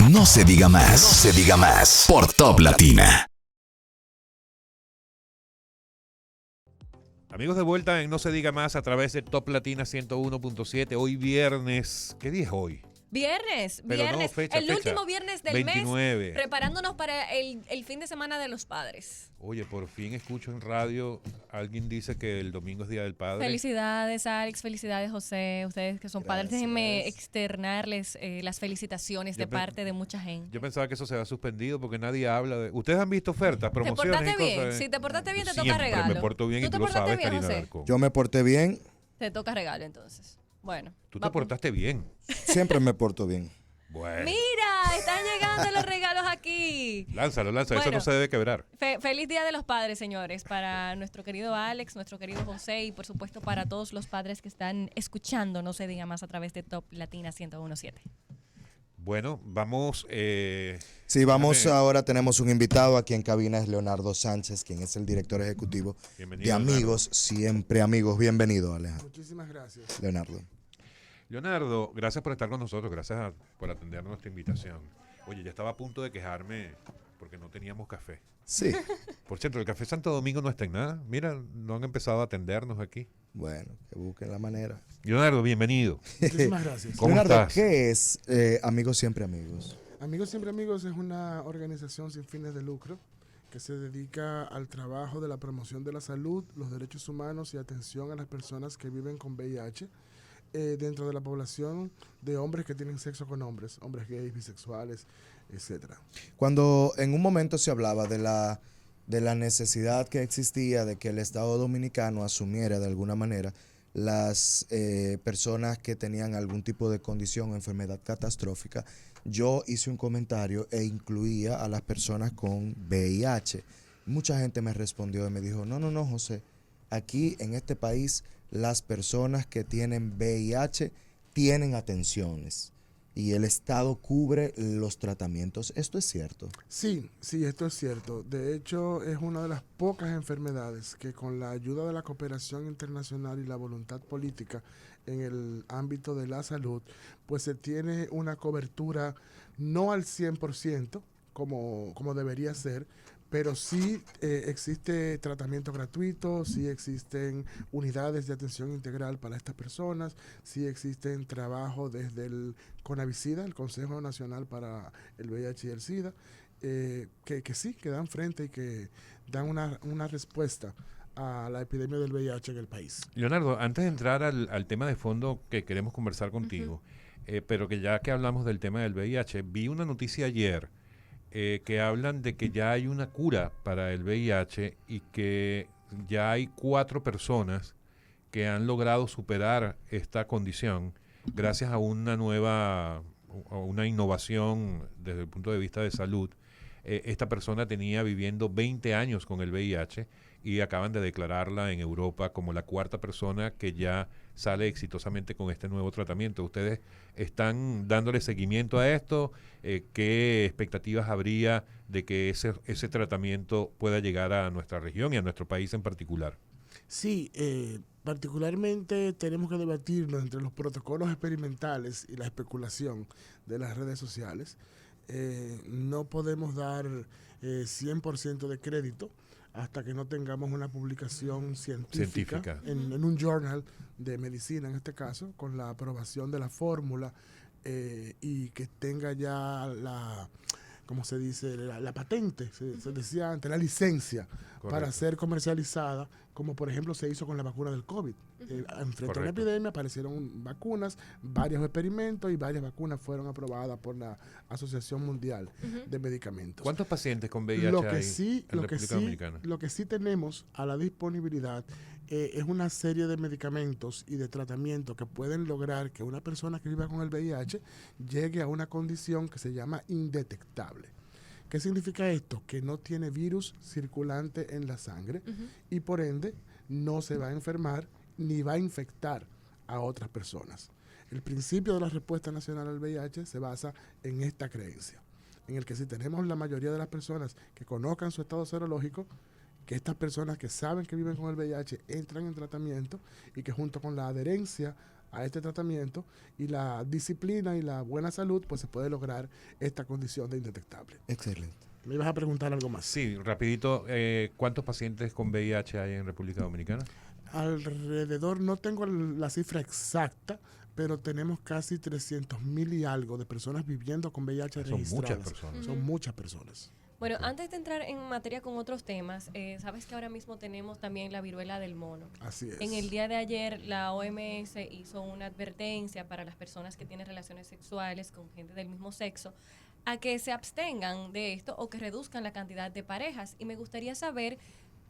No se diga más. No se diga más. Por Top Latina. Amigos, de vuelta en No se diga más a través de Top Latina 101.7. Hoy viernes. ¿Qué día es hoy? Viernes, Pero no, viernes, fecha. último viernes del 29. mes, preparándonos para el fin de semana de los padres. Oye, por fin escucho en radio, alguien dice que el domingo es Día del Padre. Felicidades, Alex, felicidades, José. Ustedes que son padres, déjenme externarles las felicitaciones de parte de mucha gente. Yo pensaba que eso se había suspendido porque nadie habla de... ¿Ustedes han visto ofertas, promociones? ¿Te portaste y cosas? bien? Si te portaste bien, te toca Siempre regalo. me porto bien ¿Tú y te tú lo portaste sabes, bien, Karina José? Alarcón. Yo me porté bien. Te toca regalo, entonces. Bueno. Tú te portaste bien. Siempre me porto bien. Bueno. Mira, están llegando los regalos aquí. Lánzalo, eso Bueno, no se debe quebrar. Feliz Día de los Padres, señores, para nuestro querido Alex, nuestro querido José y por supuesto para todos los padres que están escuchando, no se diga más, a través de Top Latina 101.7. Bueno, vamos... Sí, vamos ahora, tenemos un invitado aquí en cabina, es Leonardo Sánchez, quien es el director ejecutivo Bienvenido, de Amigos, Siempre Amigos. Bienvenido, Alejandro. Muchísimas gracias. Leonardo, gracias por estar con nosotros, gracias por atender nuestra invitación. Oye, ya estaba a punto de quejarme porque no teníamos café. Sí. Por cierto, el Café Santo Domingo no está en nada. Mira, no han empezado a atendernos aquí. Bueno, que busquen la manera. Leonardo, bienvenido. Muchísimas gracias. ¿Cómo Leonardo, estás? ¿qué es Amigos, Siempre Amigos? Amigos Siempre Amigos es una organización sin fines de lucro que se dedica al trabajo de la promoción de la salud, los derechos humanos y atención a las personas que viven con VIH dentro de la población de hombres que tienen sexo con hombres gays, bisexuales, etcétera. Cuando en un momento se hablaba de la necesidad que existía de que el Estado Dominicano asumiera de alguna manera las personas que tenían algún tipo de condición o enfermedad catastrófica, yo hice un comentario e incluía a las personas con VIH. Mucha gente me respondió y me dijo, no, José, aquí en este país las personas que tienen VIH tienen atenciones y el Estado cubre los tratamientos. ¿Esto es cierto? Sí, esto es cierto. De hecho, es una de las pocas enfermedades que con la ayuda de la cooperación internacional y la voluntad política en el ámbito de la salud, pues se tiene una cobertura no al 100% como debería ser, pero sí existe tratamiento gratuito, sí existen unidades de atención integral para estas personas, sí existen trabajo desde el CONAVISIDA, el Consejo Nacional para el VIH y el SIDA, que dan frente y que dan una respuesta a la epidemia del VIH en el país. Leonardo, antes de entrar al tema de fondo que queremos conversar contigo, pero que ya que hablamos del tema del VIH, vi una noticia ayer que hablan de que ya hay una cura para el VIH y que ya hay 4 personas que han logrado superar esta condición gracias a una innovación desde el punto de vista de salud. Esta persona tenía viviendo 20 años con el VIH y acaban de declararla en Europa como la 4ª persona que ya sale exitosamente con este nuevo tratamiento. ¿Ustedes están dándole seguimiento a esto? ¿Qué expectativas habría de que ese tratamiento pueda llegar a nuestra región y a nuestro país en particular? Sí, particularmente tenemos que debatirnos entre los protocolos experimentales y la especulación de las redes sociales. No podemos dar 100% de crédito hasta que no tengamos una publicación científica. En un journal de medicina, en este caso, con la aprobación de la fórmula y que tenga ya ¿cómo se dice? La patente, se decía antes, la licencia. Correcto. Para ser comercializada, como por ejemplo se hizo con la vacuna del COVID. Frente a una epidemia aparecieron vacunas, varios experimentos y varias vacunas fueron aprobadas por la Asociación Mundial de Medicamentos. ¿Cuántos pacientes con VIH hay en República Dominicana? Lo que sí tenemos a la disponibilidad es una serie de medicamentos y de tratamientos que pueden lograr que una persona que viva con el VIH llegue a una condición que se llama indetectable. ¿Qué significa esto? Que no tiene virus circulante en la sangre y por ende no se va a enfermar ni va a infectar a otras personas. El principio de la respuesta nacional al VIH se basa en esta creencia, en el que si tenemos la mayoría de las personas que conozcan su estado serológico, que estas personas que saben que viven con el VIH entran en tratamiento y que junto con la adherencia a este tratamiento, y la disciplina y la buena salud, pues se puede lograr esta condición de indetectable. Excelente. ¿Me ibas a preguntar algo más? Sí, rapidito, ¿cuántos pacientes con VIH hay en República Dominicana? Alrededor, no tengo la cifra exacta, pero tenemos casi 300,000 y algo de personas viviendo con VIH Son registradas. muchas personas. Son muchas personas. Bueno, antes de entrar en materia con otros temas, sabes que ahora mismo tenemos también la viruela del mono. Así es. En el día de ayer, la OMS hizo una advertencia para las personas que tienen relaciones sexuales con gente del mismo sexo a que se abstengan de esto o que reduzcan la cantidad de parejas. Y me gustaría saber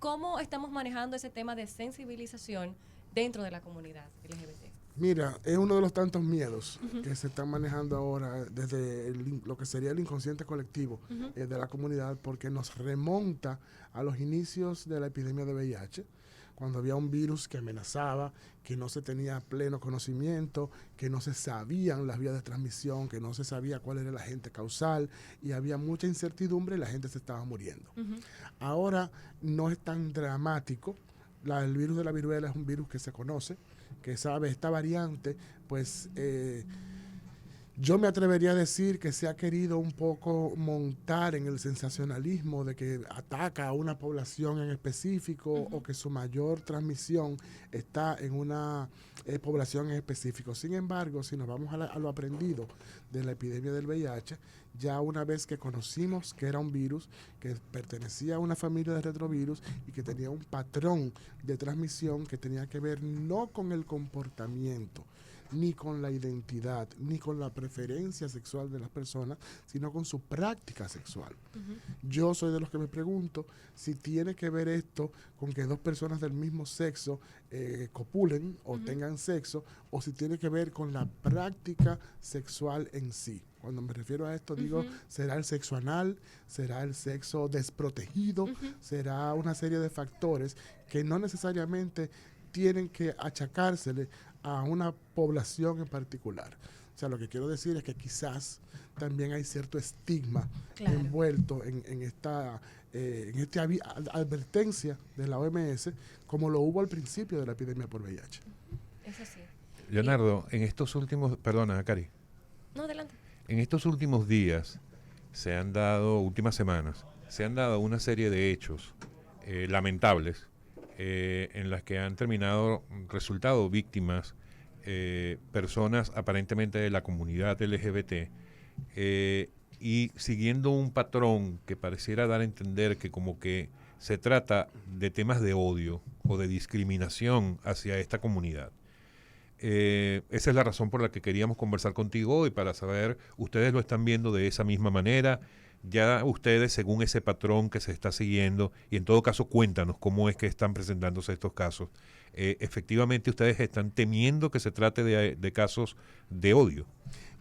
cómo estamos manejando ese tema de sensibilización dentro de la comunidad LGBT. Mira, es uno de los tantos miedos que se están manejando ahora desde lo que sería el inconsciente colectivo de la comunidad, porque nos remonta a los inicios de la epidemia de VIH, cuando había un virus que amenazaba, que no se tenía pleno conocimiento, que no se sabían las vías de transmisión, que no se sabía cuál era el agente causal, y había mucha incertidumbre y la gente se estaba muriendo. Ahora no es tan dramático. El virus de la viruela es un virus que se conoce, que sabe esta variante, pues yo me atrevería a decir que se ha querido un poco montar en el sensacionalismo de que ataca a una población en específico o que su mayor transmisión está en una población en específico. Sin embargo, si nos vamos a lo aprendido de la epidemia del VIH, ya una vez que conocimos que era un virus que pertenecía a una familia de retrovirus y que tenía un patrón de transmisión que tenía que ver no con el comportamiento, ni con la identidad, ni con la preferencia sexual de las personas, sino con su práctica sexual. Yo soy de los que me pregunto si tiene que ver esto con que dos personas del mismo sexo copulen o tengan sexo, o si tiene que ver con la práctica sexual en sí. Cuando me refiero a esto, digo, será el sexo anal, será el sexo desprotegido, será una serie de factores que no necesariamente tienen que achacársele a una población en particular. O sea, lo que quiero decir es que quizás también hay cierto estigma envuelto en esta advertencia de la OMS, como lo hubo al principio de la epidemia por VIH. Eso sí. Leonardo, en estos últimos, perdona, Cari. No, adelante. En estos últimos días, últimas semanas, se han dado una serie de hechos lamentables en las que han resultado víctimas personas aparentemente de la comunidad LGBT y siguiendo un patrón que pareciera dar a entender que como que se trata de temas de odio o de discriminación hacia esta comunidad. Esa es la razón por la que queríamos conversar contigo hoy, para saber, ¿ustedes lo están viendo de esa misma manera? Ya ustedes, según ese patrón que se está siguiendo, y en todo caso cuéntanos cómo es que están presentándose estos casos, efectivamente ustedes están temiendo que se trate de casos de odio.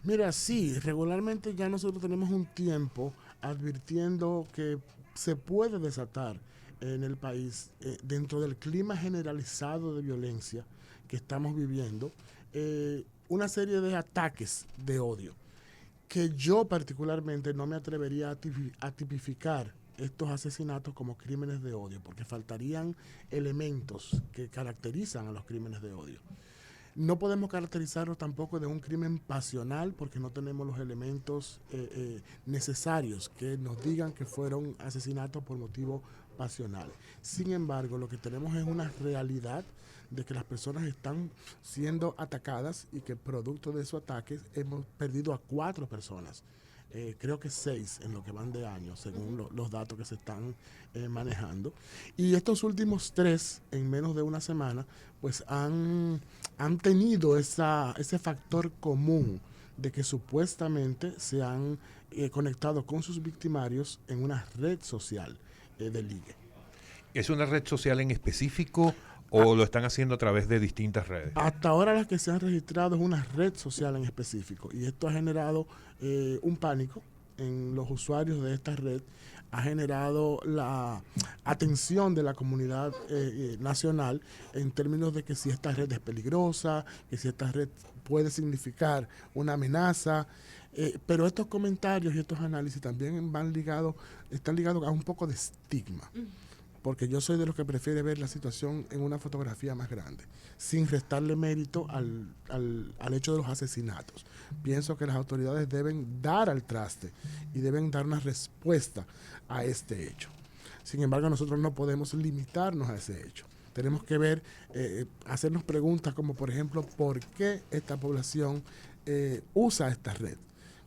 Mira, sí, regularmente ya nosotros tenemos un tiempo advirtiendo que se puede desatar en el país, dentro del clima generalizado de violencia que estamos viviendo, una serie de ataques de odio, que yo particularmente no me atrevería a tipificar estos asesinatos como crímenes de odio, porque faltarían elementos que caracterizan a los crímenes de odio. No podemos caracterizarlos tampoco de un crimen pasional, porque no tenemos los elementos necesarios que nos digan que fueron asesinatos por motivo pasional. Sin embargo, lo que tenemos es una realidad de que las personas están siendo atacadas y que producto de esos ataques hemos perdido a 4 personas. Creo que 6 en lo que van de año, según los datos que se están manejando. Y estos últimos 3, en menos de una semana, pues han tenido ese factor común de que supuestamente se han conectado con sus victimarios en una red social de ligue. ¿Es una red social en específico o lo están haciendo a través de distintas redes? Hasta ahora las que se han registrado es una red social en específico, y esto ha generado un pánico en los usuarios de esta red, ha generado la atención de la comunidad nacional en términos de que si esta red es peligrosa, que si esta red puede significar una amenaza, pero estos comentarios y estos análisis también están ligados a un poco de estigma. porque yo soy de los que prefiere ver la situación en una fotografía más grande, sin restarle mérito al hecho de los asesinatos. Pienso que las autoridades deben dar al traste y deben dar una respuesta a este hecho. Sin embargo, nosotros no podemos limitarnos a ese hecho. Tenemos que ver, hacernos preguntas como, por ejemplo, ¿por qué esta población usa esta red?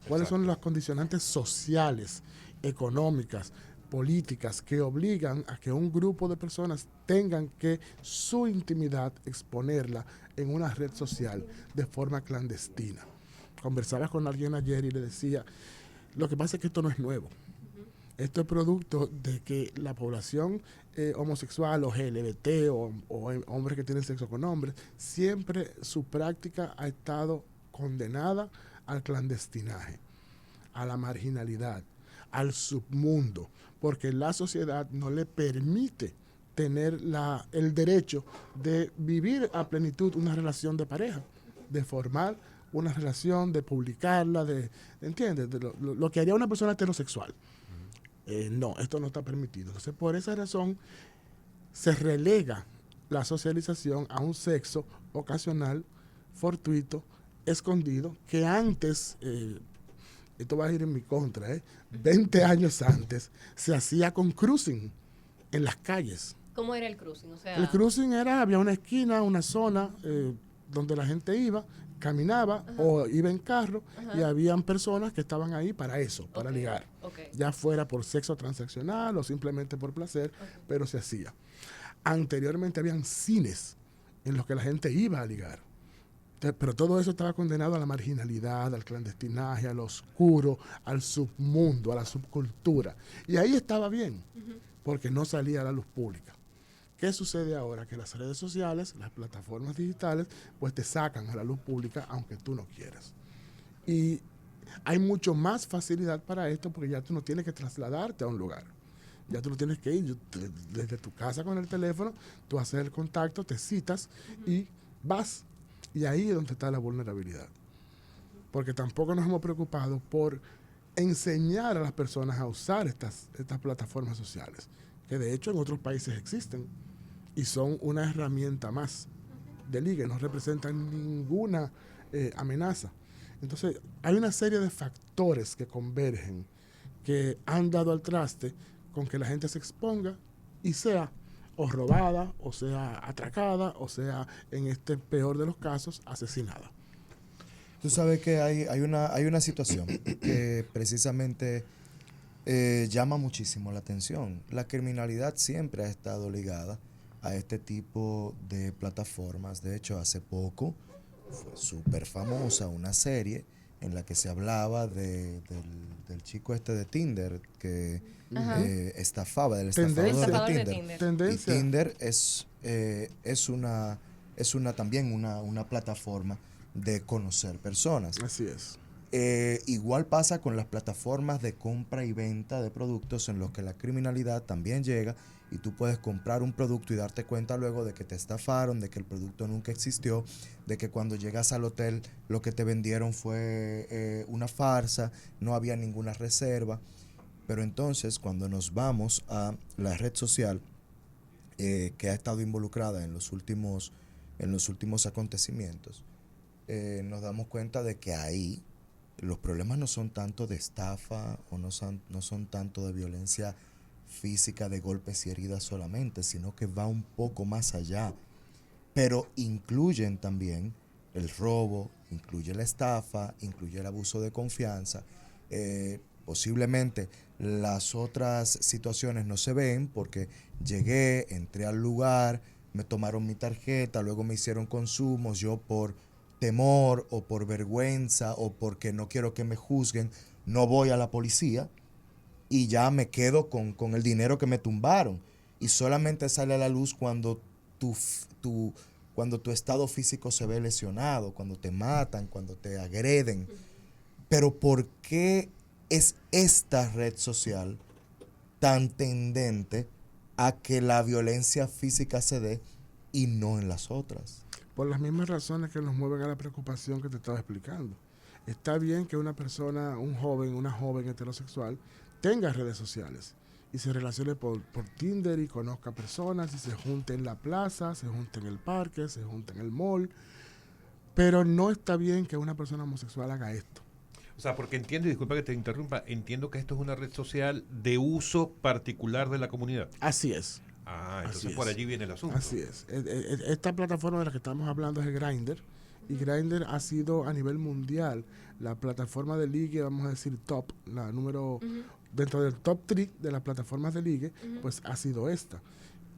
¿Cuáles son las condicionantes sociales, económicas, políticas que obligan a que un grupo de personas tengan que su intimidad exponerla en una red social de forma clandestina? Conversaba con alguien ayer y le decía, lo que pasa es que esto no es nuevo. Esto es producto de que la población homosexual o LGBT o hombres que tienen sexo con hombres, siempre su práctica ha estado condenada al clandestinaje, a la marginalidad, al submundo, porque la sociedad no le permite tener el derecho de vivir a plenitud una relación de pareja, de formar una relación, de publicarla, ¿entiendes? De lo que haría una persona heterosexual. No, esto no está permitido. Entonces, por esa razón, se relega la socialización a un sexo ocasional, fortuito, escondido, que antes, esto va a ir en mi contra, 20 años antes, se hacía con cruising en las calles. ¿Cómo era el cruising? O sea, el cruising había una esquina, una zona donde la gente iba, caminaba o iba en carro y habían personas que estaban ahí para eso, para ligar. Ya fuera por sexo transaccional o simplemente por placer, pero se hacía. Anteriormente habían cines en los que la gente iba a ligar. Pero todo eso estaba condenado a la marginalidad, al clandestinaje, al oscuro, al submundo, a la subcultura. Y ahí estaba bien, porque no salía a la luz pública. ¿Qué sucede ahora? Que las redes sociales, las plataformas digitales, pues te sacan a la luz pública aunque tú no quieras. Y hay mucho más facilidad para esto porque ya tú no tienes que trasladarte a un lugar. Ya tú no tienes que ir desde tu casa con el teléfono, tú haces el contacto, te citas y vas. Y ahí es donde está la vulnerabilidad. Porque tampoco nos hemos preocupado por enseñar a las personas a usar estas plataformas sociales, que de hecho en otros países existen y son una herramienta más de liga, no representan ninguna amenaza. Entonces, hay una serie de factores que convergen, que han dado al traste con que la gente se exponga y sea o robada, o sea atracada, o sea, en este peor de los casos, asesinada. Tú sabes que hay una situación que precisamente llama muchísimo la atención. La criminalidad siempre ha estado ligada a este tipo de plataformas. De hecho, hace poco fue súper famosa una serie en la que se hablaba del chico este de Tinder que estafaba, del estafador de Tinder. Tendencia. Y Tinder es también una plataforma de conocer personas. Así es. Igual pasa con las plataformas de compra y venta de productos en los que la criminalidad también llega y tú puedes comprar un producto y darte cuenta luego de que te estafaron, de que el producto nunca existió, de que cuando llegas al hotel lo que te vendieron fue una farsa, no había ninguna reserva. Pero entonces cuando nos vamos a la red social que ha estado involucrada en los últimos acontecimientos, nos damos cuenta de que ahí los problemas no son tanto de estafa o no son tanto de violencia física, de golpes y heridas solamente, sino que va un poco más allá. Pero incluyen también el robo, incluye la estafa, incluye el abuso de confianza. Posiblemente las otras situaciones no se ven porque llegué, entré al lugar, me tomaron mi tarjeta, luego me hicieron consumos, yo por temor o por vergüenza o porque no quiero que me juzguen, no voy a la policía y ya me quedo con el dinero que me tumbaron. Y solamente sale a la luz cuando tu estado físico se ve lesionado, cuando te matan, cuando te agreden. Pero ¿por qué es esta red social tan tendente a que la violencia física se dé y no en las otras? Por las mismas razones que nos mueven a la preocupación que te estaba explicando. Está bien que una persona, un joven, una joven heterosexual, tenga redes sociales y se relacione por Tinder y conozca personas y se junte en la plaza, se junte en el parque, se junte en el mall. Pero no está bien que una persona homosexual haga esto. O sea, porque entiendo, y disculpa que te interrumpa, entiendo que esto es una red social de uso particular de la comunidad. Así es. Ah, entonces Así por es. allí viene el asunto. Así es. Esta plataforma de la que estamos hablando es Grindr. Y Grindr ha sido a nivel mundial la plataforma de ligue, vamos a decir top, la número, dentro del top 3 de las plataformas de ligue, pues ha sido esta.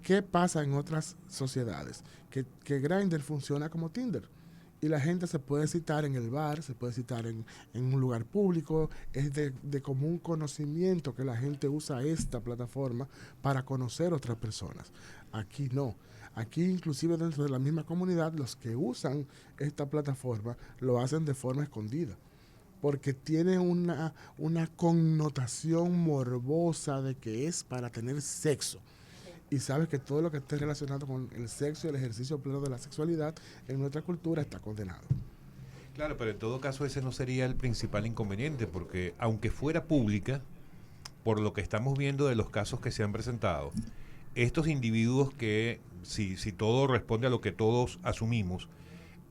¿Qué pasa en otras sociedades? Que Grindr funciona como Tinder. Y la gente se puede citar en el bar, se puede citar en un lugar público. Es de común conocimiento que la gente usa esta plataforma para conocer otras personas. Aquí no. Aquí, inclusive dentro de la misma comunidad, los que usan esta plataforma lo hacen de forma escondida, porque tiene una connotación morbosa de que es para tener sexo. Y sabes que todo lo que esté relacionado con el sexo y el ejercicio pleno de la sexualidad en nuestra cultura está condenado. Claro, pero en todo caso ese no sería el principal inconveniente, porque aunque fuera pública, por lo que estamos viendo de los casos que se han presentado, estos individuos que, si todo responde a lo que todos asumimos,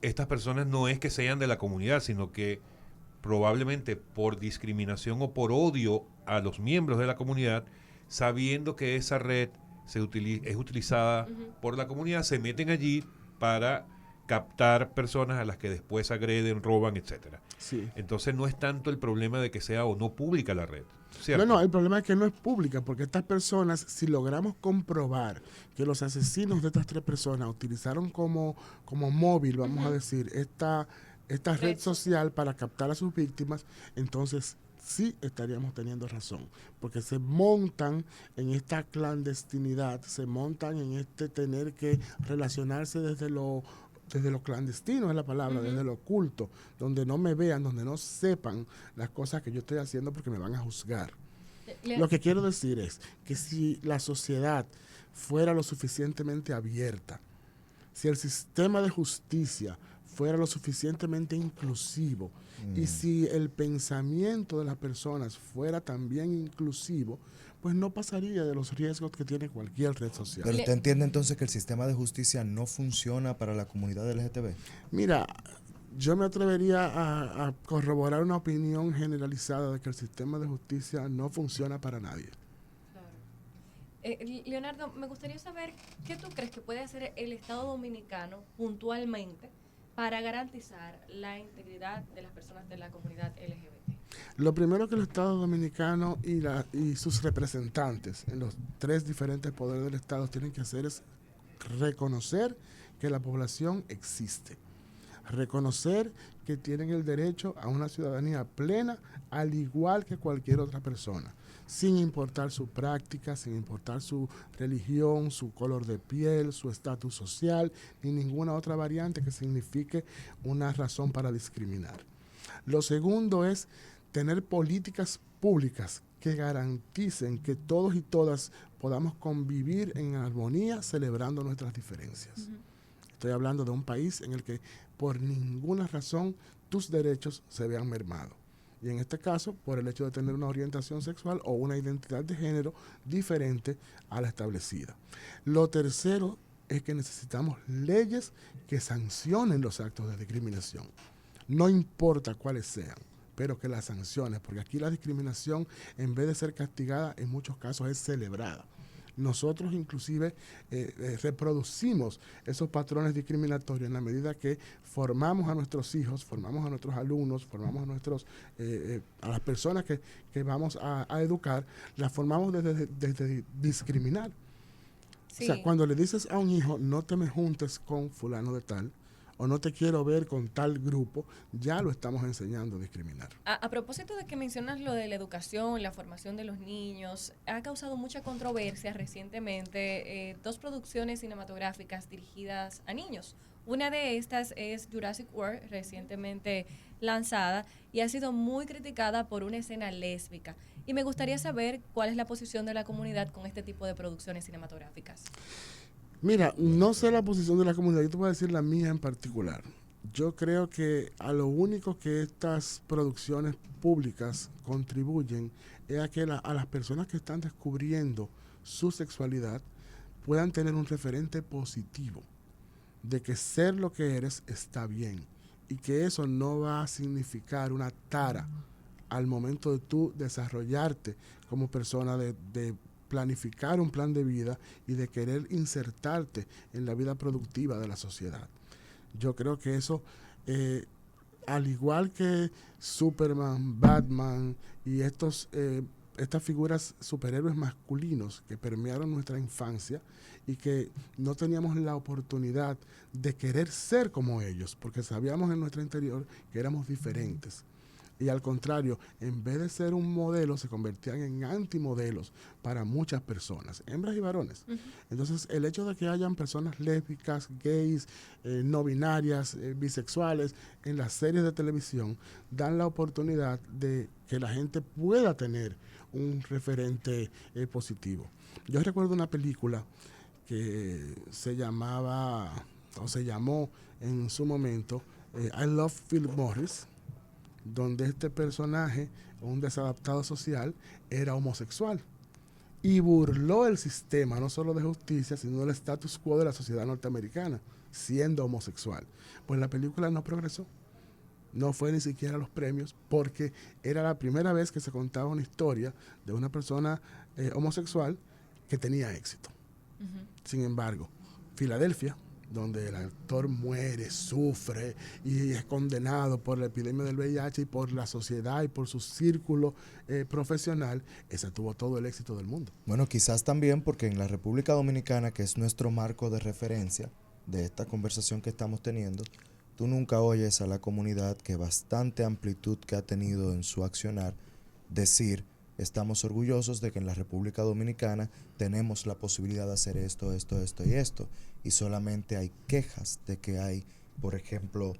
estas personas no es que sean de la comunidad, sino que probablemente por discriminación o por odio a los miembros de la comunidad, sabiendo que esa red es utilizada por la comunidad, se meten allí para captar personas a las que después agreden, roban, etcétera. Sí. Entonces no es tanto el problema de que sea o no pública la red, ¿cierto? No, el problema es que no es pública, porque estas personas, si logramos comprobar que los asesinos de estas 3 personas utilizaron como móvil, vamos a decir, esta red social para captar a sus víctimas, entonces sí estaríamos teniendo razón, porque se montan en esta clandestinidad, se montan en este tener que relacionarse desde lo clandestino, es la palabra, desde lo oculto, donde no me vean, donde no sepan las cosas que yo estoy haciendo porque me van a juzgar. Lo que quiero decir es que si la sociedad fuera lo suficientemente abierta, si el sistema de justicia fuera lo suficientemente inclusivo y si el pensamiento de las personas fuera también inclusivo, pues no pasaría de los riesgos que tiene cualquier red social. Pero ¿usted entiende entonces que el sistema de justicia no funciona para la comunidad LGTB? Mira, yo me atrevería a corroborar una opinión generalizada de que el sistema de justicia no funciona para nadie. Leonardo, me gustaría saber qué tú crees que puede hacer el Estado Dominicano puntualmente para garantizar la integridad de las personas de la comunidad LGBT. Lo primero que el Estado Dominicano y sus representantes en los 3 diferentes poderes del Estado tienen que hacer es reconocer que la población existe, reconocer que tienen el derecho a una ciudadanía plena, al igual que cualquier otra persona, sin importar su práctica, sin importar su religión, su color de piel, su estatus social, ni ninguna otra variante que signifique una razón para discriminar. Lo segundo es tener políticas públicas que garanticen que todos y todas podamos convivir en armonía celebrando nuestras diferencias. Estoy hablando de un país en el que por ninguna razón tus derechos se vean mermados. Y en este caso, por el hecho de tener una orientación sexual o una identidad de género diferente a la establecida. Lo tercero es que necesitamos leyes que sancionen los actos de discriminación. No importa cuáles sean, pero que las sanciones, porque aquí la discriminación, en vez de ser castigada, en muchos casos es celebrada. Nosotros inclusive reproducimos esos patrones discriminatorios en la medida que formamos a nuestros hijos, formamos a nuestros alumnos, formamos a las personas que vamos a educar, las formamos desde discriminar. Sí. O sea, cuando le dices a un hijo, no te me juntes con fulano de tal, o no te quiero ver con tal grupo, ya lo estamos enseñando a discriminar. A propósito de que mencionas lo de la educación, la formación de los niños, ha causado mucha controversia recientemente 2 producciones cinematográficas dirigidas a niños. Una de estas es Jurassic World, recientemente lanzada, y ha sido muy criticada por una escena lésbica. Y me gustaría saber cuál es la posición de la comunidad con este tipo de producciones cinematográficas. Mira, no sé la posición de la comunidad, yo te voy a decir la mía en particular. Yo creo que a lo único que estas producciones públicas contribuyen es a que a las personas que están descubriendo su sexualidad puedan tener un referente positivo de que ser lo que eres está bien y que eso no va a significar una tara al momento de tú desarrollarte como persona, de planificar un plan de vida y de querer insertarte en la vida productiva de la sociedad. Yo creo que eso, al igual que Superman, Batman y estas figuras superhéroes masculinos que permearon nuestra infancia y que no teníamos la oportunidad de querer ser como ellos, porque sabíamos en nuestro interior que éramos diferentes. Y al contrario, en vez de ser un modelo, se convertían en antimodelos para muchas personas, hembras y varones. Entonces, el hecho de que hayan personas lésbicas, gays, no binarias, bisexuales, en las series de televisión, dan la oportunidad de que la gente pueda tener un referente positivo. Yo recuerdo una película que se llamaba, o se llamó en su momento, I Love Philip Morris, donde este personaje, un desadaptado social, era homosexual y burló el sistema, no solo de justicia, sino del status quo de la sociedad norteamericana, siendo homosexual. Pues la película no progresó, no fue ni siquiera a los premios, porque era la primera vez que se contaba una historia de una persona homosexual que tenía éxito. Sin embargo, Filadelfia, donde el actor muere, sufre y es condenado por la epidemia del VIH y por la sociedad y por su círculo profesional, esa tuvo todo el éxito del mundo. Bueno, quizás también porque en la República Dominicana, que es nuestro marco de referencia de esta conversación que estamos teniendo, tú nunca oyes a la comunidad, que bastante amplitud que ha tenido en su accionar, decir: estamos orgullosos de que en la República Dominicana tenemos la posibilidad de hacer esto, esto, esto y esto. Y solamente hay quejas de que hay, por ejemplo,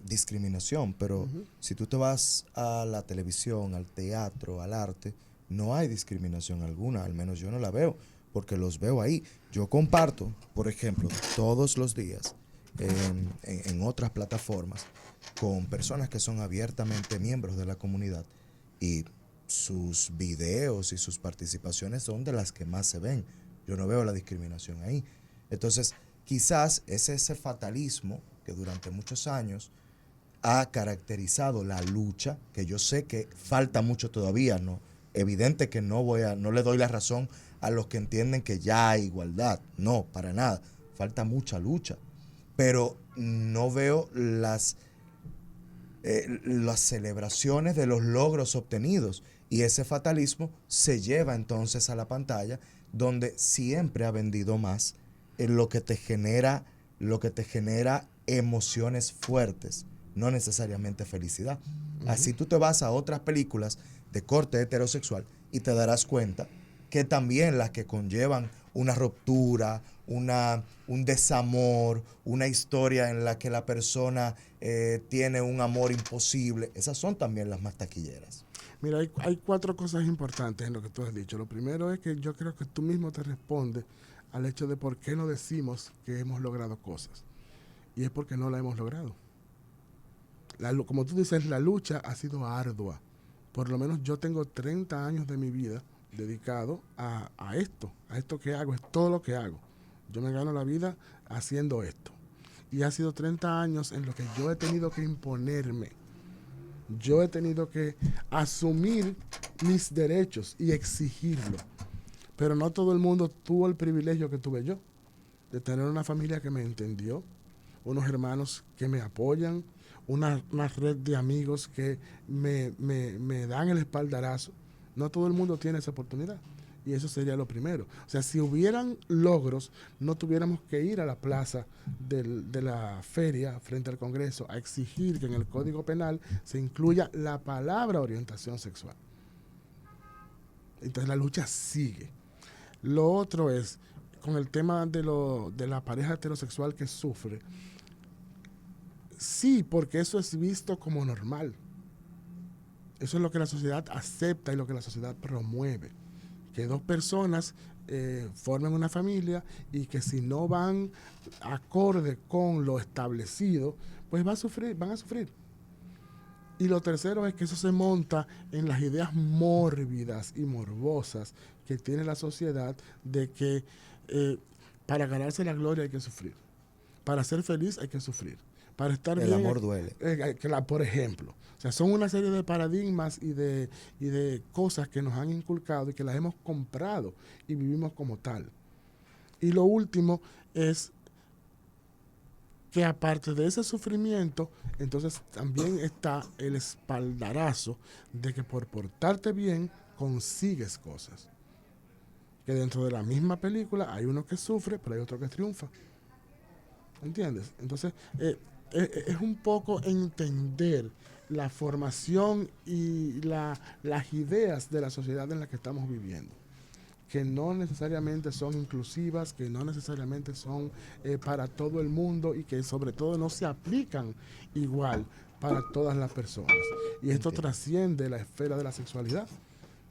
discriminación. Pero si tú te vas a la televisión, al teatro, al arte, no hay discriminación alguna, al menos yo no la veo, porque los veo ahí. Yo comparto, por ejemplo, todos los días en otras plataformas con personas que son abiertamente miembros de la comunidad, y sus videos y sus participaciones son de las que más se ven. Yo no veo la discriminación ahí. Entonces, quizás es ese fatalismo que durante muchos años ha caracterizado la lucha, que yo sé que falta mucho todavía, ¿no? Evidente que no le doy la razón a los que entienden que ya hay igualdad. No, para nada. Falta mucha lucha. Pero no veo las celebraciones de los logros obtenidos, y ese fatalismo se lleva entonces a la pantalla, donde siempre ha vendido más lo que te genera emociones fuertes, no necesariamente felicidad. Así tú te vas a otras películas de corte heterosexual y te darás cuenta que también las que conllevan una ruptura, un desamor, una historia en la que la persona tiene un amor imposible, esas son también las más taquilleras. Mira, hay 4 cosas importantes en lo que tú has dicho. Lo primero es que yo creo que tú mismo te respondes al hecho de por qué no decimos que hemos logrado cosas. Y es porque no la hemos logrado. Como tú dices, la lucha ha sido ardua. Por lo menos yo tengo 30 años de mi vida dedicado a esto que hago, es todo lo que hago. Yo me gano la vida haciendo esto. Y ha sido 30 años en los que yo he tenido que imponerme. Yo he tenido que asumir mis derechos y exigirlo. Pero no todo el mundo tuvo el privilegio que tuve yo, de tener una familia que me entendió, unos hermanos que me apoyan, una red de amigos que me dan el espaldarazo. No todo el mundo tiene esa oportunidad. Y eso sería lo primero. O sea, si hubieran logros, no tuviéramos que ir a la plaza de la feria frente al Congreso a exigir que en el Código Penal se incluya la palabra orientación sexual. Entonces la lucha sigue. Lo otro es, con el tema de la pareja heterosexual que sufre, sí, porque eso es visto como normal. Eso es lo que la sociedad acepta y lo que la sociedad promueve. que dos personas formen una familia y que si no van acorde con lo establecido, pues van a sufrir. Y lo tercero es que eso se monta en las ideas mórbidas y morbosas que tiene la sociedad de que para ganarse la gloria hay que sufrir. Para ser feliz hay que sufrir. Para estar El bien, amor duele. por ejemplo. O sea, son una serie de paradigmas y de cosas que nos han inculcado y que las hemos comprado y vivimos como tal. Y lo último es que aparte de ese sufrimiento, entonces también está el espaldarazo de que por portarte bien consigues cosas. Que dentro de la misma película hay uno que sufre, pero hay otro que triunfa. ¿Entiendes? Entonces, es un poco entender la formación y las ideas de la sociedad en la que estamos viviendo, que no necesariamente son inclusivas, que no necesariamente son para todo el mundo y que sobre todo no se aplican igual para todas las personas. Y esto trasciende la esfera de la sexualidad.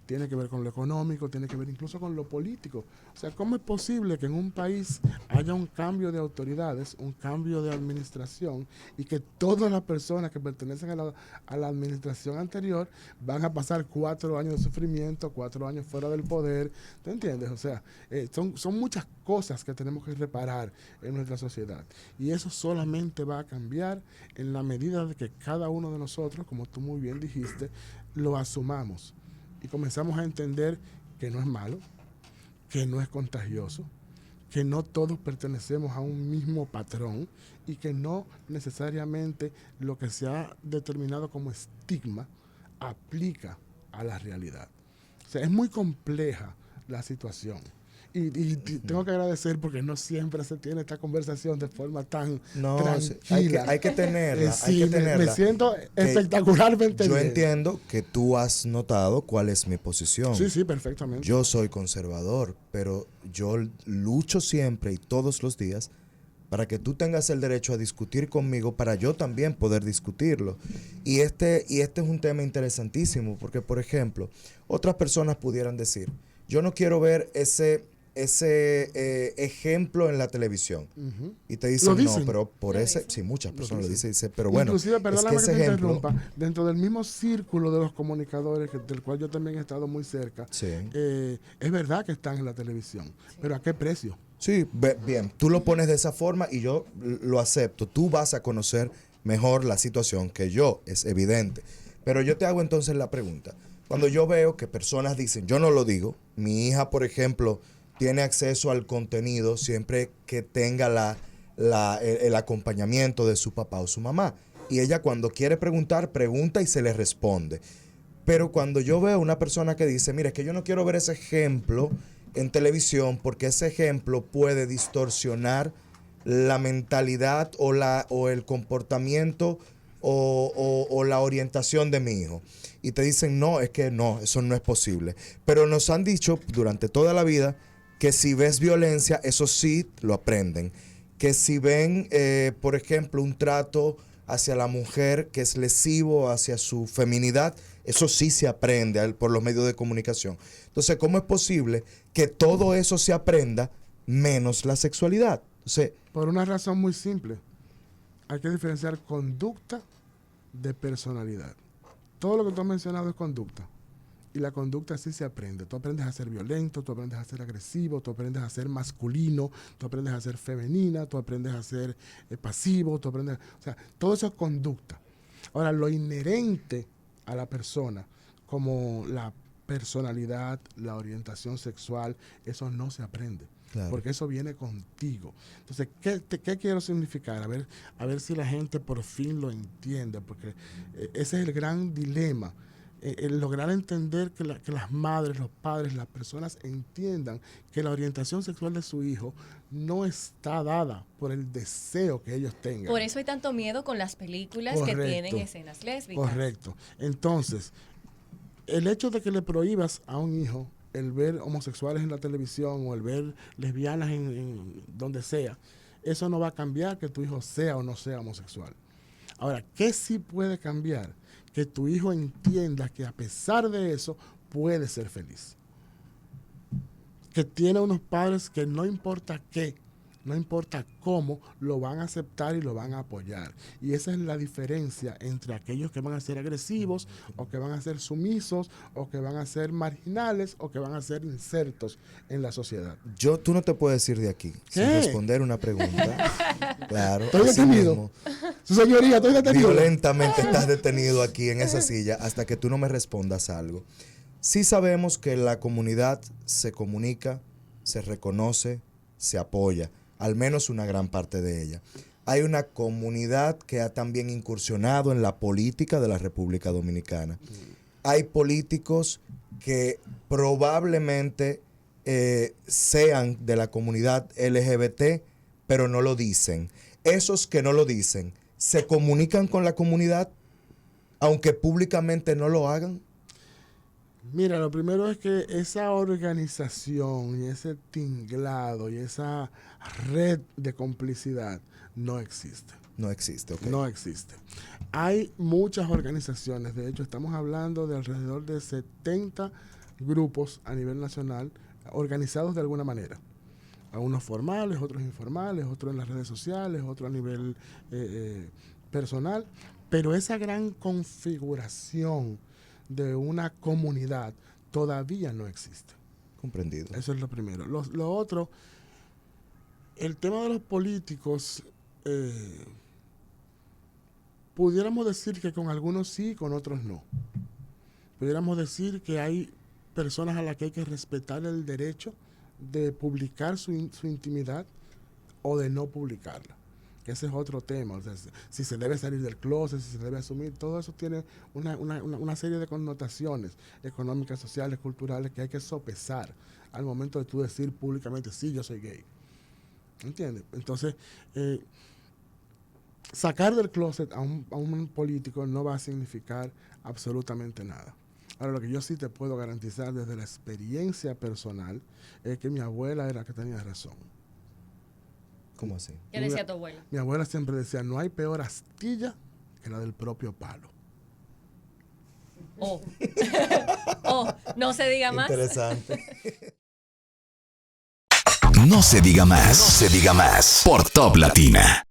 Tiene que ver con lo económico, tiene que ver incluso con lo político. O sea, ¿cómo es posible que en un país haya un cambio de autoridades, un cambio de administración y que todas las personas que pertenecen a la administración anterior van a pasar 4 años de sufrimiento, 4 años fuera del poder? ¿Te entiendes? O sea, son muchas cosas que tenemos que reparar en nuestra sociedad. Y eso solamente va a cambiar en la medida de que cada uno de nosotros, como tú muy bien dijiste, lo asumamos. Y comenzamos a entender que no es malo, que no es contagioso, que no todos pertenecemos a un mismo patrón y que no necesariamente lo que se ha determinado como estigma aplica a la realidad. O sea, es muy compleja la situación. Y tengo que agradecer porque no siempre se tiene esta conversación de forma tan tranquila. Hay que tenerla. Sí, hay que tenerla. Me siento espectacularmente yo bien. entiendo que tú has notado cuál es mi posición. Sí, perfectamente. Yo soy conservador, pero yo lucho siempre y todos los días para que tú tengas el derecho a discutir conmigo, para yo también poder discutirlo. Y este es un tema interesantísimo, porque, por ejemplo, otras personas pudieran decir, yo no quiero ver ese ejemplo en la televisión. Uh-huh. Y te dicen, ¿Lo dicen? no, pero por Lo ese, dicen. sí, muchas personas lo dicen. dicen, pero bueno, Inclusive, perdóname es que que te ese ejemplo, interrumpa, dentro del mismo círculo de los comunicadores, del cual yo también he estado muy cerca, sí. Es verdad que están en la televisión, pero ¿a qué precio? Sí, bien, tú lo pones de esa forma y yo lo acepto. Tú vas a conocer mejor la situación que yo, es evidente. Pero yo te hago entonces la pregunta. Cuando yo veo que personas dicen, yo no lo digo, mi hija, por ejemplo, tiene acceso al contenido siempre que tenga el acompañamiento de su papá o su mamá. Y ella cuando quiere preguntar, pregunta y se le responde. Pero cuando yo veo una persona que dice, mira, es que yo no quiero ver ese ejemplo en televisión porque ese ejemplo puede distorsionar la mentalidad o el comportamiento o la orientación de mi hijo. Y te dicen, no, es que no, eso no es posible. Pero nos han dicho durante toda la vida que si ves violencia, eso sí lo aprenden. Que si ven, por ejemplo, un trato hacia la mujer que es lesivo hacia su feminidad, eso sí se aprende por los medios de comunicación. Entonces, ¿cómo es posible que todo eso se aprenda menos la sexualidad? Entonces, Por una razón muy simple. Hay que diferenciar conducta de personalidad. Todo lo que tú has mencionado es conducta. Y la conducta sí se aprende. Tú aprendes a ser violento, tú aprendes a ser agresivo, tú aprendes a ser masculino, tú aprendes a ser femenina, tú aprendes a ser pasivo, o sea, todo eso es conducta. Ahora, lo inherente a la persona, como la personalidad, la orientación sexual, eso no se aprende. claro. Porque eso viene contigo. Entonces, ¿qué quiero significar? A ver si la gente por fin lo entiende, porque ese es el gran dilema. El lograr entender que las madres, los padres, las personas entiendan que la orientación sexual de su hijo no está dada por el deseo que ellos tengan. Por eso hay tanto miedo con las películas Correcto. que tienen escenas lésbicas. Correcto. Entonces, el hecho de que le prohíbas a un hijo el ver homosexuales en la televisión o el ver lesbianas en donde sea, eso no va a cambiar que tu hijo sea o no sea homosexual. Ahora, ¿qué sí puede cambiar? Que tu hijo entienda que a pesar de eso puede ser feliz. que tiene unos padres que no importa qué, no importa cómo, lo van a aceptar y lo van a apoyar. Y esa es la diferencia entre aquellos que van a ser agresivos, o que van a ser sumisos, o que van a ser marginales, o que van a ser insertos en la sociedad. Tú no te puedes ir de aquí sin ¿Qué? responder una pregunta. Claro. Estoy así detenido. mismo. Su señoría, estoy detenido. Violentamente estás detenido aquí en esa silla hasta que tú no me respondas algo. Sí sabemos que la comunidad se comunica, se reconoce, se apoya, al menos una gran parte de ella. Hay una comunidad que ha también incursionado en la política de la República Dominicana. Hay políticos que probablemente sean de la comunidad LGBT, pero no lo dicen. Esos que no lo dicen, ¿se comunican con la comunidad aunque públicamente no lo hagan? Mira, lo primero es que esa organización y ese tinglado y esa red de complicidad no existe. No existe, ok. No existe. Hay muchas organizaciones, de hecho estamos hablando de alrededor de 70 grupos a nivel nacional organizados de alguna manera. Algunos formales, otros informales, otros en las redes sociales, otros a nivel personal, pero esa gran configuración de una comunidad todavía no existe. Comprendido. Eso es lo primero. Lo otro, el tema de los políticos, pudiéramos decir que con algunos sí, con otros no. Pudiéramos decir que hay personas a las que hay que respetar el derecho de publicar su intimidad o de no publicarla. Ese es otro tema. O sea, si se debe salir del closet, si se debe asumir, todo eso tiene una serie de connotaciones económicas, sociales, culturales que hay que sopesar al momento de tú decir públicamente, sí, yo soy gay. ¿Entiendes? Entonces, sacar del closet a un político no va a significar absolutamente nada. Ahora, lo que yo sí te puedo garantizar desde la experiencia personal es que mi abuela era la que tenía razón. ¿Cómo así? ¿Qué decía tu abuela? Mi abuela siempre decía, no hay peor astilla que la del propio palo. Oh. Oh, no se diga más. Interesante. No se diga más. No se diga más. Por Top Latina.